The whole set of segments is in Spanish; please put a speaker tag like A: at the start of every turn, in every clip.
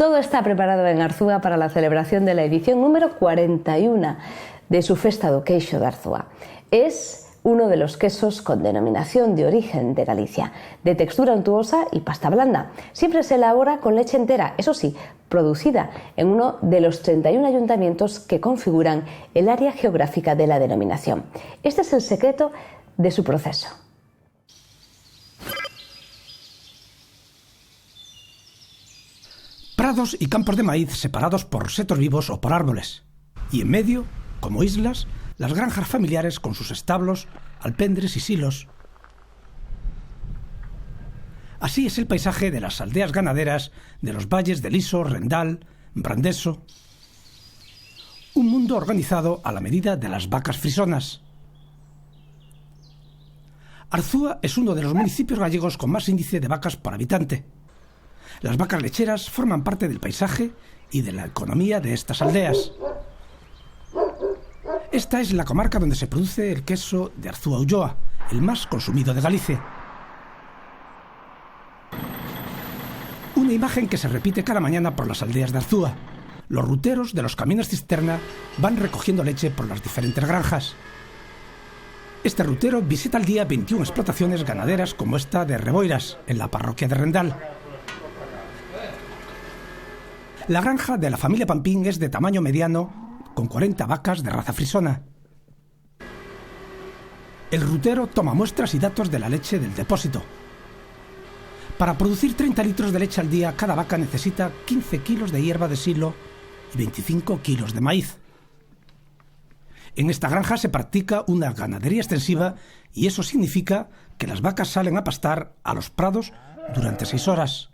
A: Todo está preparado en Arzúa para la celebración de la edición número 41 de su Festa do Queixo de Arzúa. Es uno de los quesos con denominación de origen de Galicia, de textura untuosa y pasta blanda. Siempre se elabora con leche entera, eso sí, producida en uno de los 31 ayuntamientos que configuran el área geográfica de la denominación. Este es el secreto de su proceso.
B: Prados y campos de maíz separados por setos vivos o por árboles. Y en medio, como islas, las granjas familiares con sus establos, alpendres y silos. Así es el paisaje de las aldeas ganaderas de los valles de Liso, Rendal, Brandeso. Un mundo organizado a la medida de las vacas frisonas. Arzúa es uno de los municipios gallegos con más índice de vacas por habitante. Las vacas lecheras forman parte del paisaje y de la economía de estas aldeas. Esta es la comarca donde se produce el queso de Arzúa Ulloa, el más consumido de Galicia. Una imagen que se repite cada mañana por las aldeas de Arzúa. Los ruteros de los caminos cisterna van recogiendo leche por las diferentes granjas. Este rutero visita al día 21 explotaciones ganaderas como esta de Reboiras, en la parroquia de Rendal. La granja de la familia Pampín es de tamaño mediano, con 40 vacas de raza frisona. El rutero toma muestras y datos de la leche del depósito. Para producir 30 litros de leche al día, cada vaca necesita 15 kilos de hierba de silo y 25 kilos de maíz. En esta granja se practica una ganadería extensiva y eso significa que las vacas salen a pastar a los prados durante 6 horas.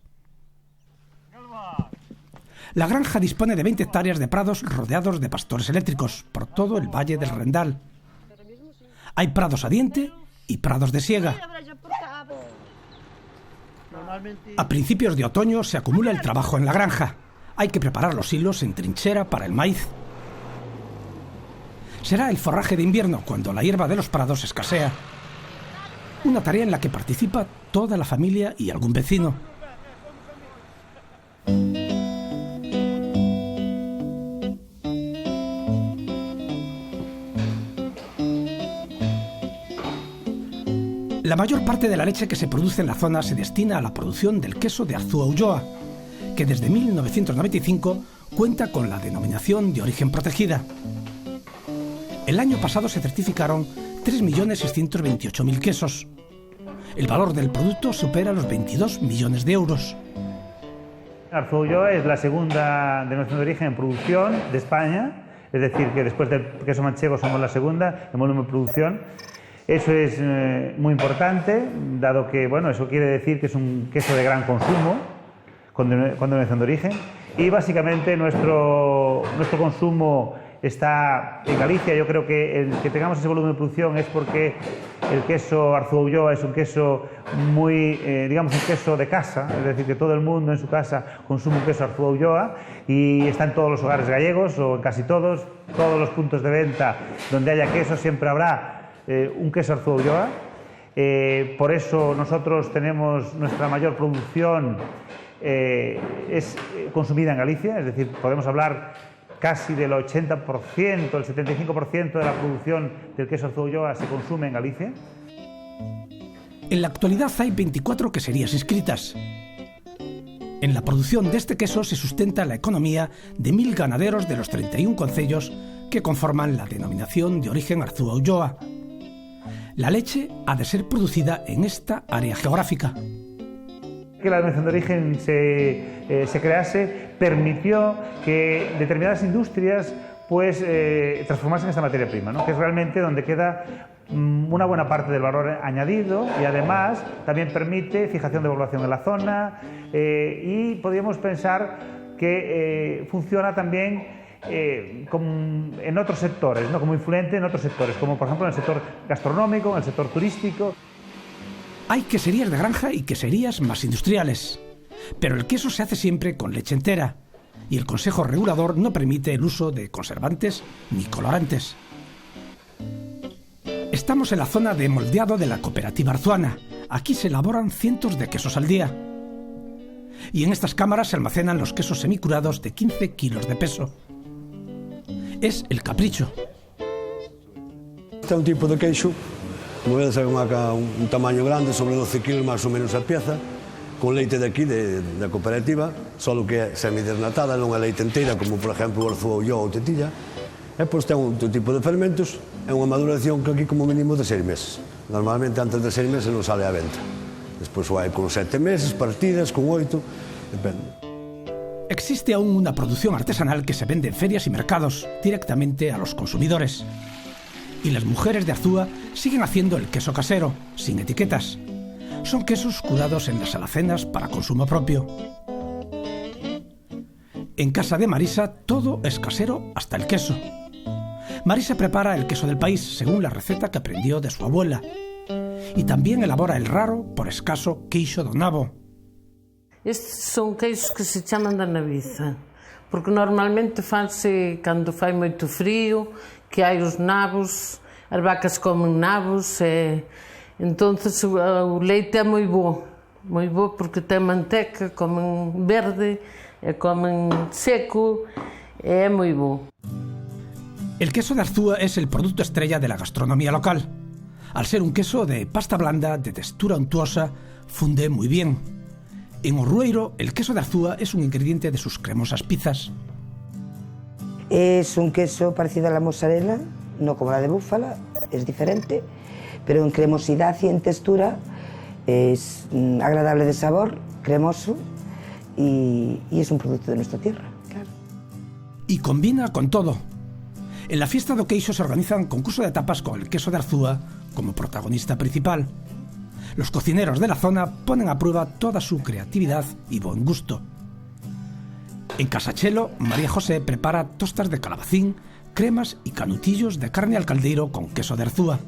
B: La granja dispone de 20 hectáreas de prados rodeados de pastores eléctricos por todo el valle del Rendal. Hay prados a diente y prados de siega. A principios de otoño se acumula el trabajo en la granja. Hay que preparar los hilos en trinchera para el maíz. Será el forraje de invierno cuando la hierba de los prados escasea. Una tarea en la que participa toda la familia y algún vecino. La mayor parte de la leche que se produce en la zona se destina a la producción del queso de Arzúa Ulloa, que desde 1995 cuenta con la denominación de origen protegida. El año pasado se certificaron 3.628.000 quesos. El valor del producto supera los 22 millones de euros.
C: Arzúa Ulloa es la segunda denominación de origen en producción de España, es decir, que después del queso manchego somos la segunda en volumen de producción. Eso es muy importante, dado que, bueno, eso quiere decir que es un queso de gran consumo, con denominación de origen, y básicamente nuestro consumo está en Galicia. Yo creo que el que tengamos ese volumen de producción es porque el queso Arzúa Ulloa es un queso muy, digamos, un queso de casa, es decir, que todo el mundo en su casa consume un queso Arzúa Ulloa y está en todos los hogares gallegos, o en casi todos los puntos de venta donde haya queso siempre habrá un queso Arzúa Ulloa. Por eso nosotros tenemos nuestra mayor producción es consumida en Galicia, es decir, podemos hablar casi del 80%, el 75% de la producción del queso Arzúa Ulloa se consume en Galicia.
B: En la actualidad hay 24 queserías inscritas. En la producción de este queso se sustenta la economía de 1.000 ganaderos de los 31 concellos que conforman la denominación de origen Arzúa Ulloa. La leche ha de ser producida en esta área geográfica.
C: Que la denominación de origen se crease permitió que determinadas industrias pues transformasen esta materia prima, ¿no? Que es realmente donde queda una buena parte del valor añadido y además también permite fijación de población en la zona y podríamos pensar que funciona también como en otros sectores, ¿no? Como influente en otros sectores, como por ejemplo en el sector gastronómico, en el sector turístico.
B: Hay queserías de granja y queserías más industriales, pero el queso se hace siempre con leche entera y el Consejo Regulador no permite el uso de conservantes ni colorantes. Estamos en la zona de moldeado de la cooperativa arzuana. Aquí se elaboran cientos de quesos al día. Y en estas cámaras se almacenan los quesos semicurados de 15 kilos de peso. Es el capricho.
D: Este é un tipo de queixo, como vedes, é un tamaño grande, sobre 12 kilos máis ou menos a pieza, con leite de aquí, da cooperativa, solo que é semidesnatada, non é leite inteira, como por exemplo o Arzúa Ulloa ou Tetilla. E pois ten outro tipo de fermentos, é unha maduración que aquí como mínimo de 6 meses. Normalmente antes de 6 meses non sale á venta. Despois vai con 7 meses, partidas, con 8, depende.
B: Existe aún una producción artesanal que se vende en ferias y mercados directamente a los consumidores. Y las mujeres de Arzúa siguen haciendo el queso casero, sin etiquetas. Son quesos curados en las alacenas para consumo propio. En casa de Marisa todo es casero hasta el queso. Marisa prepara el queso del país según la receta que aprendió de su abuela. Y también elabora el raro, por escaso, queixo do nabo.
E: Estes son queixos que se chaman da naviza, porque normalmente fanse cando fai moito frío, que hai os nabos, as vacas comen nabos, entonces o leite é moi bo porque ten manteca, comen verde, comen seco, é moi bo.
B: El queso de Arzúa es el producto estrella de la gastronomía local. Al ser un queso de pasta blanda, de textura untuosa, funde muy bien. En Orrueiro, el queso de Arzúa es un ingrediente de sus cremosas pizzas.
F: Es un queso parecido a la mozzarella, no como la de búfala, es diferente, pero en cremosidad y en textura es agradable de sabor, cremoso y es un producto de nuestra tierra, claro.
B: Y combina con todo. En la fiesta do queixo se organizan concursos de tapas con el queso de Arzúa como protagonista principal. Los cocineros de la zona ponen a prueba toda su creatividad y buen gusto. En Casachelo, María José prepara tostas de calabacín, cremas y canutillos de carne al caldeiro con queso de Arzúa.